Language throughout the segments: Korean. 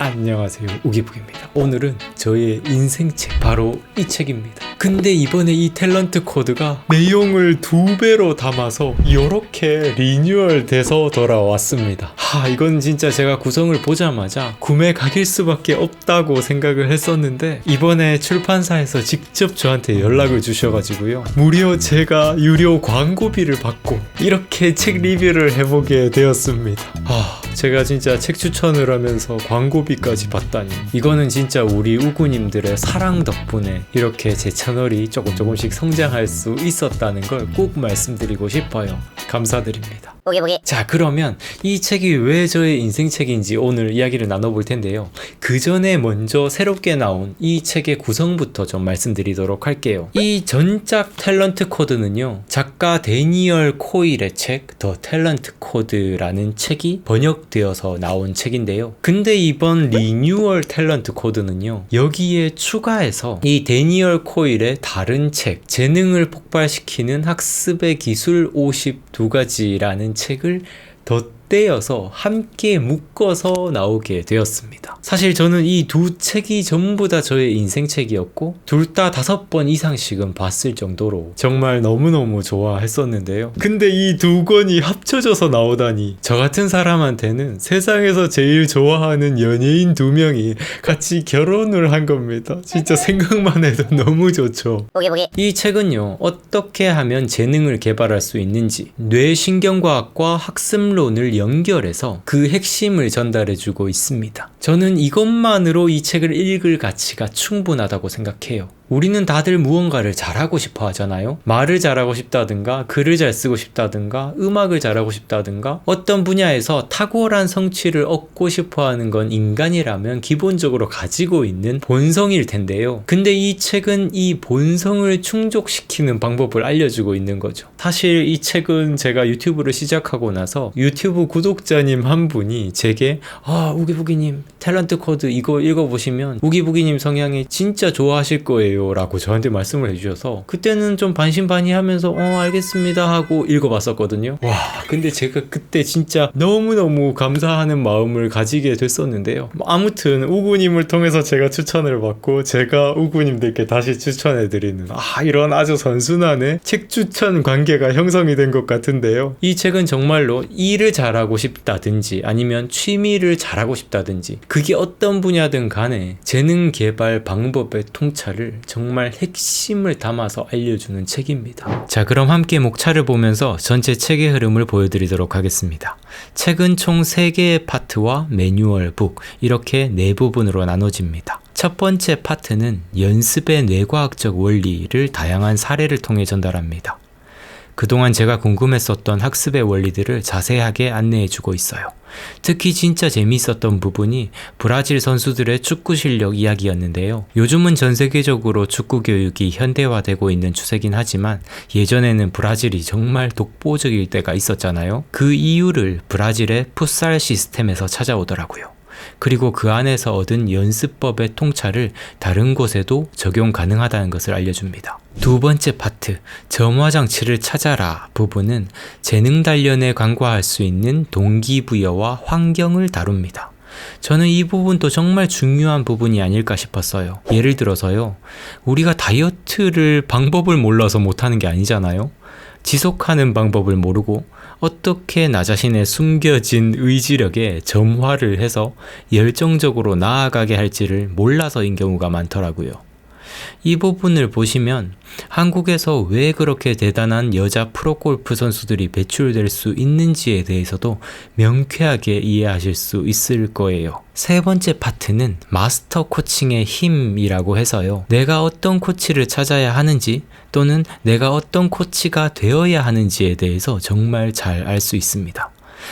안녕하세요, 우기북입니다. 오늘은 저의 인생책, 바로 이 책입니다. 근데 이번에 이 탤런트 코드가 내용을 2배로 담아서 이렇게 리뉴얼 돼서 돌아왔습니다. 이건 진짜 제가 구성을 보자마자 구매 각일 수밖에 없다고 생각을 했었는데, 이번에 출판사에서 직접 저한테 연락을 주셔가지고요, 무려 제가 유료 광고비를 받고 이렇게 책 리뷰를 해보게 되었습니다. 제가 진짜 책 추천을 하면서 광고비까지 받다니, 이거는 진짜 우리 우구님들의 사랑 덕분에 이렇게 제 채널이 조금씩 성장할 수 있었다는 걸 꼭 말씀드리고 싶어요. 감사드립니다. 보기. 자, 그러면 이 책이 왜 저의 인생책인지 오늘 이야기를 나눠볼 텐데요. 그 전에 먼저 새롭게 나온 이 책의 구성부터 좀 말씀드리도록 할게요. 이 전작 탤런트 코드는요, 작가 데니얼 코일의 책 더 탤런트 코드라는 책이 번역되어서 나온 책인데요. 근데 이번 리뉴얼 탤런트 코드는요, 여기에 추가해서 이 데니얼 코일의 다른 책, 재능을 폭발시키는 학습의 기술 52가지라는 책을 덧대어서 함께 묶어서 나오게 되었습니다. 사실 저는 이 두 책이 전부 다 저의 인생책이었고, 둘 다 5번 이상씩은 봤을 정도로 정말 너무너무 좋아했었는데요. 근데 이 두 권이 합쳐져서 나오다니, 저 같은 사람한테는 세상에서 제일 좋아하는 연예인 2명이 같이 결혼을 한 겁니다. 진짜 생각만 해도 너무 좋죠. 보기. 이 책은요, 어떻게 하면 재능을 개발할 수 있는지 뇌신경과학과 학습론을 연결해서 그 핵심을 전달해주고 있습니다. 저는 이것만으로 이 책을 읽을 가치가 충분하다고 생각해요. 우리는 다들 무언가를 잘하고 싶어 하잖아요. 말을 잘하고 싶다든가, 글을 잘 쓰고 싶다든가, 음악을 잘하고 싶다든가, 어떤 분야에서 탁월한 성취를 얻고 싶어 하는 건 인간이라면 기본적으로 가지고 있는 본성일 텐데요. 근데 이 책은 이 본성을 충족시키는 방법을 알려주고 있는 거죠. 사실 이 책은 제가 유튜브를 시작하고 나서 유튜브 구독자님 한 분이 제게 우기부기님 탤런트 코드 이거 읽어보시면 우기부기님 성향이 진짜 좋아하실 거예요 라고 저한테 말씀을 해주셔서, 그때는 좀 반신반의하면서 알겠습니다 하고 읽어봤었거든요. 근데 제가 그때 진짜 너무너무 감사하는 마음을 가지게 됐었는데요. 아무튼 우구님을 통해서 제가 추천을 받고, 제가 우구님들께 다시 추천해드리는 이런 아주 선순환의 책 추천 관계가 형성이 된 것 같은데요. 이 책은 정말로 일을 잘하고 싶다든지 아니면 취미를 잘하고 싶다든지, 그게 어떤 분야든 간에 재능 개발 방법의 통찰을 정말 핵심을 담아서 알려주는 책입니다. 자, 그럼 함께 목차를 보면서 전체 책의 흐름을 보여드리도록 하겠습니다. 책은 총 3개의 파트와 매뉴얼 북, 이렇게 4부분으로 나눠집니다. 첫 번째 파트는 연습의 뇌과학적 원리를 다양한 사례를 통해 전달합니다. 그동안 제가 궁금했었던 학습의 원리들을 자세하게 안내해주고 있어요. 특히 진짜 재미있었던 부분이 브라질 선수들의 축구 실력 이야기였는데요. 요즘은 전 세계적으로 축구 교육이 현대화되고 있는 추세긴 하지만, 예전에는 브라질이 정말 독보적일 때가 있었잖아요. 그 이유를 브라질의 풋살 시스템에서 찾아오더라고요. 그리고 그 안에서 얻은 연습법의 통찰을 다른 곳에도 적용 가능하다는 것을 알려줍니다. 두 번째 파트, 점화장치를 찾아라 부분은 재능 단련에 간과할 수 있는 동기부여와 환경을 다룹니다. 저는 이 부분도 정말 중요한 부분이 아닐까 싶었어요. 예를 들어서요, 우리가 다이어트를 방법을 몰라서 못하는 게 아니잖아요. 지속하는 방법을 모르고 어떻게 나 자신의 숨겨진 의지력에 점화를 해서 열정적으로 나아가게 할지를 몰라서인 경우가 많더라고요. 이 부분을 보시면 한국에서 왜 그렇게 대단한 여자 프로골프 선수들이 배출될 수 있는지에 대해서도 명쾌하게 이해하실 수 있을 거예요. 세 번째 파트는 마스터 코칭의 힘이라고 해서요, 내가 어떤 코치를 찾아야 하는지 또는 내가 어떤 코치가 되어야 하는지에 대해서 정말 잘 알 수 있습니다.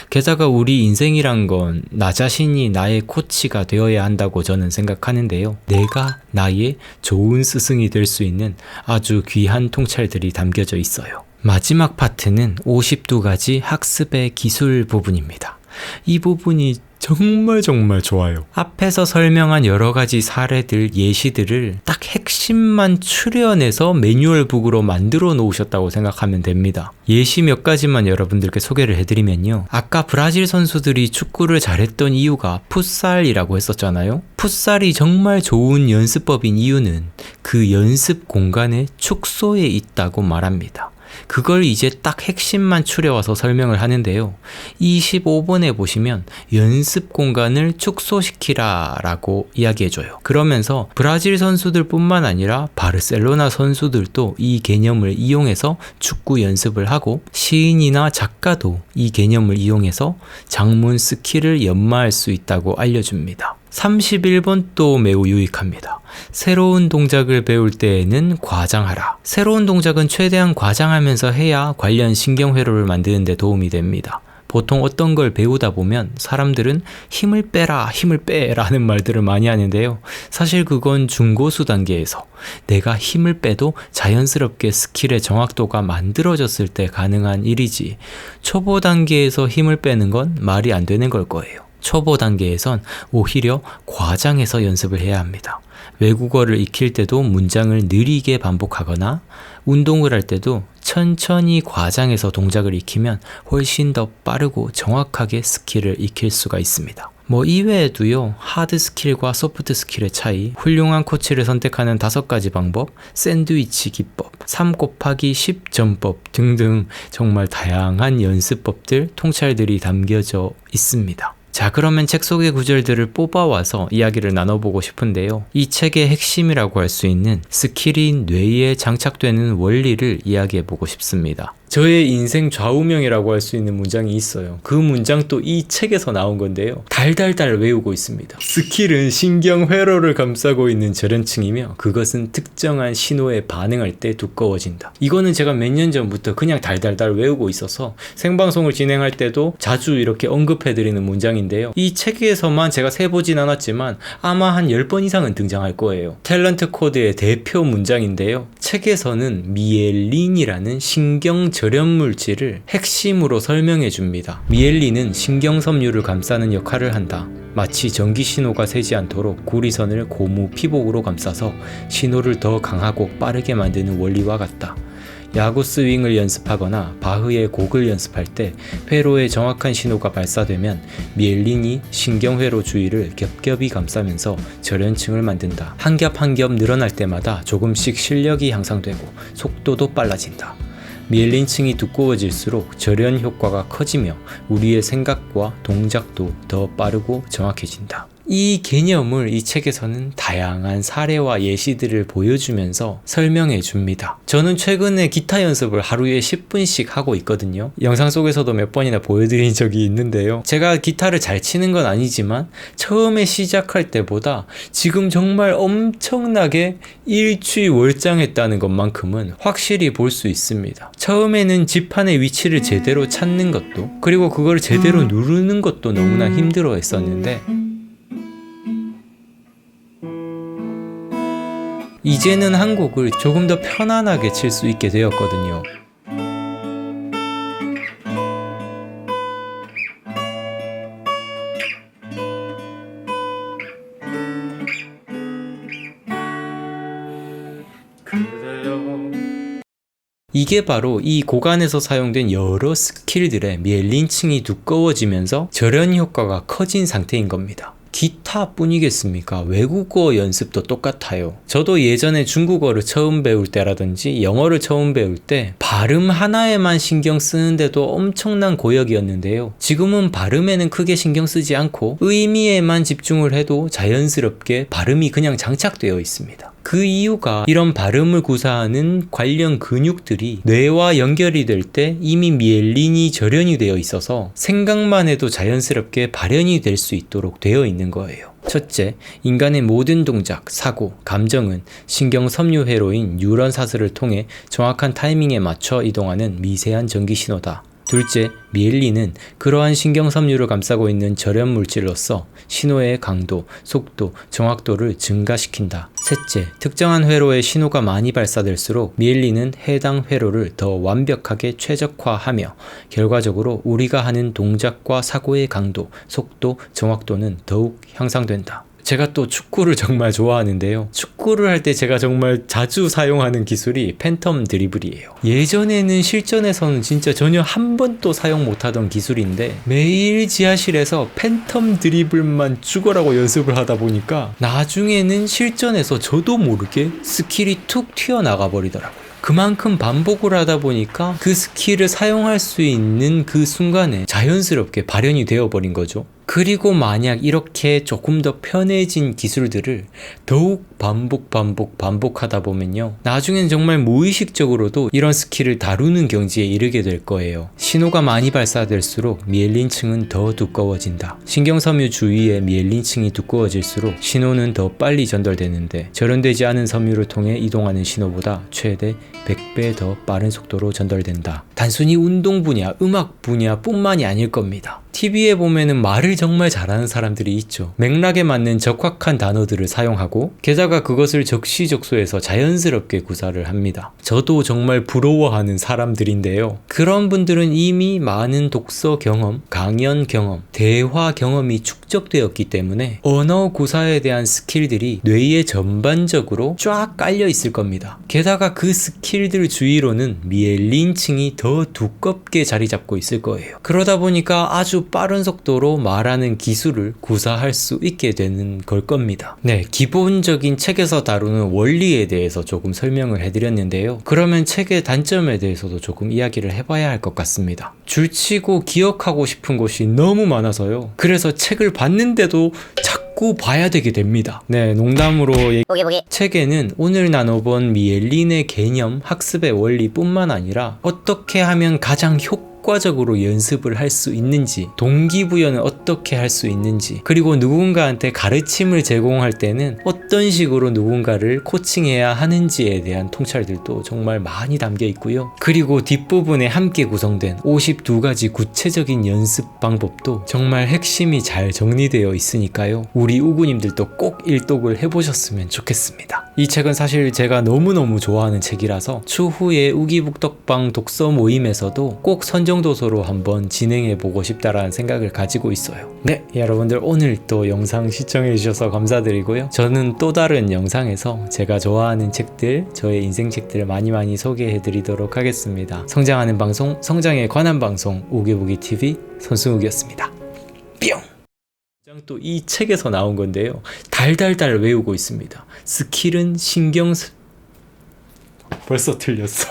게다가 우리 인생이란 건 나 자신이 나의 코치가 되어야 한다고 저는 생각하는데요. 내가 나의 좋은 스승이 될 수 있는 아주 귀한 통찰들이 담겨져 있어요. 마지막 파트는 52가지 학습의 기술 부분입니다. 이 부분이 정말 좋아요. 앞에서 설명한 여러 가지 사례들, 예시들을 딱 핵심만 추려내서 매뉴얼북으로 만들어 놓으셨다고 생각하면 됩니다. 예시 몇 가지만 여러분들께 소개를 해드리면요. 아까 브라질 선수들이 축구를 잘했던 이유가 풋살이라고 했었잖아요. 풋살이 정말 좋은 연습법인 이유는 그 연습 공간의 축소에 있다고 말합니다. 그걸 이제 딱 핵심만 추려와서 설명을 하는데요. 25번에 보시면 연습 공간을 축소시키라 라고 이야기해줘요. 그러면서 브라질 선수들 뿐만 아니라 바르셀로나 선수들도 이 개념을 이용해서 축구 연습을 하고 시인이나 작가도 이 개념을 이용해서 장문 스킬을 연마할 수 있다고 알려줍니다. 31번도 매우 유익합니다. 새로운 동작을 배울 때에는 과장하라. 새로운 동작은 최대한 과장하면서 해야 관련 신경회로를 만드는 데 도움이 됩니다. 보통 어떤 걸 배우다 보면 사람들은 힘을 빼라, 힘을 빼라는 말들을 많이 하는데요. 사실 그건 중고수 단계에서 내가 힘을 빼도 자연스럽게 스킬의 정확도가 만들어졌을 때 가능한 일이지, 초보 단계에서 힘을 빼는 건 말이 안 되는 걸 거예요. 초보 단계에선 오히려 과장해서 연습을 해야 합니다. 외국어를 익힐 때도 문장을 느리게 반복하거나 운동을 할 때도 천천히 과장해서 동작을 익히면 훨씬 더 빠르고 정확하게 스킬을 익힐 수가 있습니다. 이외에도요, 하드 스킬과 소프트 스킬의 차이, 훌륭한 코치를 선택하는 5가지 방법, 샌드위치 기법, 3 곱하기 10 전법 등등 정말 다양한 연습법들, 통찰들이 담겨져 있습니다. 자, 그러면 책 속의 구절들을 뽑아와서 이야기를 나눠보고 싶은데요. 이 책의 핵심이라고 할 수 있는 스킬이 뇌에 장착되는 원리를 이야기해보고 싶습니다. 저의 인생 좌우명이라고 할 수 있는 문장이 있어요. 그 문장도 이 책에서 나온 건데요. 달달달 외우고 있습니다. 스킬은 신경 회로를 감싸고 있는 저련층이며 그것은 특정한 신호에 반응할 때 두꺼워진다. 이거는 제가 몇 년 전부터 그냥 달달달 외우고 있어서 생방송을 진행할 때도 자주 이렇게 언급해드리는 문장인데요. 이 책에서만 제가 세보진 않았지만 아마 한 10번 이상은 등장할 거예요. 탤런트 코드의 대표 문장인데요. 책에서는 미엘린이라는 신경 절연 물질을 핵심으로 설명해 줍니다. 미엘린은 신경섬유를 감싸는 역할을 한다. 마치 전기 신호가 새지 않도록 구리선을 고무 피복으로 감싸서 신호를 더 강하고 빠르게 만드는 원리와 같다. 야구 스윙을 연습하거나 바흐의 곡을 연습할 때 회로에 정확한 신호가 발사되면 미엘린이 신경회로 주위를 겹겹이 감싸면서 절연층을 만든다. 한 겹 한 겹 늘어날 때마다 조금씩 실력이 향상되고 속도도 빨라진다. 미엘린층이 두꺼워질수록 절연 효과가 커지며 우리의 생각과 동작도 더 빠르고 정확해진다. 이 개념을 이 책에서는 다양한 사례와 예시들을 보여주면서 설명해 줍니다. 저는 최근에 기타 연습을 하루에 10분씩 하고 있거든요. 영상 속에서도 몇 번이나 보여드린 적이 있는데요. 제가 기타를 잘 치는 건 아니지만 처음에 시작할 때보다 지금 정말 엄청나게 일취월장했다는 것만큼은 확실히 볼 수 있습니다. 처음에는 지판의 위치를 제대로 찾는 것도, 그리고 그걸 제대로 누르는 것도 너무나 힘들어 했었는데 이제는 한 곡을 조금 더 편안하게 칠 수 있게 되었거든요. 이게 바로 이 고관에서 사용된 여러 스킬들의 미엘린층이 두꺼워지면서 절연 효과가 커진 상태인 겁니다. 기타뿐이겠습니까? 외국어 연습도 똑같아요. 저도 예전에 중국어를 처음 배울 때라든지 영어를 처음 배울 때 발음 하나에만 신경 쓰는데도 엄청난 고역이었는데요. 지금은 발음에는 크게 신경 쓰지 않고 의미에만 집중을 해도 자연스럽게 발음이 그냥 장착되어 있습니다. 그 이유가 이런 발음을 구사하는 관련 근육들이 뇌와 연결이 될 때 이미 미엘린이 절연이 되어 있어서 생각만 해도 자연스럽게 발현이 될 수 있도록 되어 있는 거예요. 첫째, 인간의 모든 동작, 사고, 감정은 신경 섬유 회로인 뉴런 사슬을 통해 정확한 타이밍에 맞춰 이동하는 미세한 전기 신호다. 둘째, 미엘린은 그러한 신경섬유를 감싸고 있는 절연 물질로서 신호의 강도, 속도, 정확도를 증가시킨다. 셋째, 특정한 회로에 신호가 많이 발사될수록 미엘린은 해당 회로를 더 완벽하게 최적화하며 결과적으로 우리가 하는 동작과 사고의 강도, 속도, 정확도는 더욱 향상된다. 제가 또 축구를 정말 좋아하는데요. 축구를 할 때 제가 정말 자주 사용하는 기술이 팬텀 드리블이에요. 예전에는 실전에서는 진짜 전혀 한 번도 사용 못하던 기술인데 매일 지하실에서 팬텀 드리블만 죽어라고 연습을 하다 보니까 나중에는 실전에서 저도 모르게 스킬이 툭 튀어나가 버리더라고요. 그만큼 반복을 하다 보니까 그 스킬을 사용할 수 있는 그 순간에 자연스럽게 발현이 되어버린 거죠. 그리고 만약 이렇게 조금 더 편해진 기술들을 더욱 반복하다 보면요, 나중엔 정말 무의식적으로도 이런 스킬을 다루는 경지에 이르게 될 거예요. 신호가 많이 발사될수록 미엘린층은 더 두꺼워진다. 신경섬유 주위의 미엘린층이 두꺼워질수록 신호는 더 빨리 전달되는데 절연되지 않은 섬유를 통해 이동하는 신호보다 최대 100배 더 빠른 속도로 전달된다. 단순히 운동 분야, 음악 분야뿐만이 아닐 겁니다. TV에 보면은 말을 정말 잘하는 사람들이 있죠. 맥락에 맞는 적확한 단어들을 사용하고 게다가 그것을 적시적소해서 자연스럽게 구사를 합니다. 저도 정말 부러워하는 사람들인데요. 그런 분들은 이미 많은 독서 경험, 강연 경험, 대화 경험이 축적되었기 때문에 언어 구사에 대한 스킬들이 뇌에 전반적으로 쫙 깔려 있을 겁니다. 게다가 그 스킬들 주위로는 미엘린층이 더 두껍게 자리 잡고 있을 거예요. 그러다 보니까 아주 빠른 속도로 말하는 기술을 구사할 수 있게 되는 걸 겁니다. 네, 기본적인 책에서 다루는 원리에 대해서 조금 설명을 해드렸는데요. 그러면 책의 단점에 대해서도 조금 이야기를 해봐야 할 것 같습니다. 줄치고 기억하고 싶은 것이 너무 많아서요. 그래서 책을 봤는데도 자꾸 봐야 되게 됩니다. 네, 농담으로 책에는 오늘 나눠본 미엘린의 개념, 학습의 원리뿐만 아니라 어떻게 하면 가장 효과적으로 연습을 할 수 있는지, 동기부여는 어떻게 할 수 있는지, 그리고 누군가한테 가르침을 제공할 때는 어떤 식으로 누군가를 코칭해야 하는지에 대한 통찰들도 정말 많이 담겨 있고요. 그리고 뒷부분에 함께 구성된 52가지 구체적인 연습 방법도 정말 핵심이 잘 정리되어 있으니까요. 우리 우구님들도 꼭 일독을 해보셨으면 좋겠습니다. 이 책은 사실 제가 너무너무 좋아하는 책이라서 추후에 우기북덕방 독서 모임에서도 꼭 선정도서로 한번 진행해보고 싶다라는 생각을 가지고 있어요. 네, 여러분들 오늘 또 영상 시청해주셔서 감사드리고요. 저는 또 다른 영상에서 제가 좋아하는 책들, 저의 인생 책들을 많이 소개해드리도록 하겠습니다. 성장하는 방송, 성장에 관한 방송, 우기부기TV 선승욱이었습니다. 뿅! 또 이 책에서 나온 건데요. 달달달 외우고 있습니다. 스킬은 벌써 틀렸어.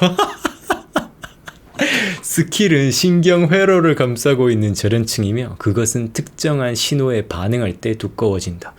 스킬은 신경 회로를 감싸고 있는 절연층이며 그것은 특정한 신호에 반응할 때 두꺼워진다.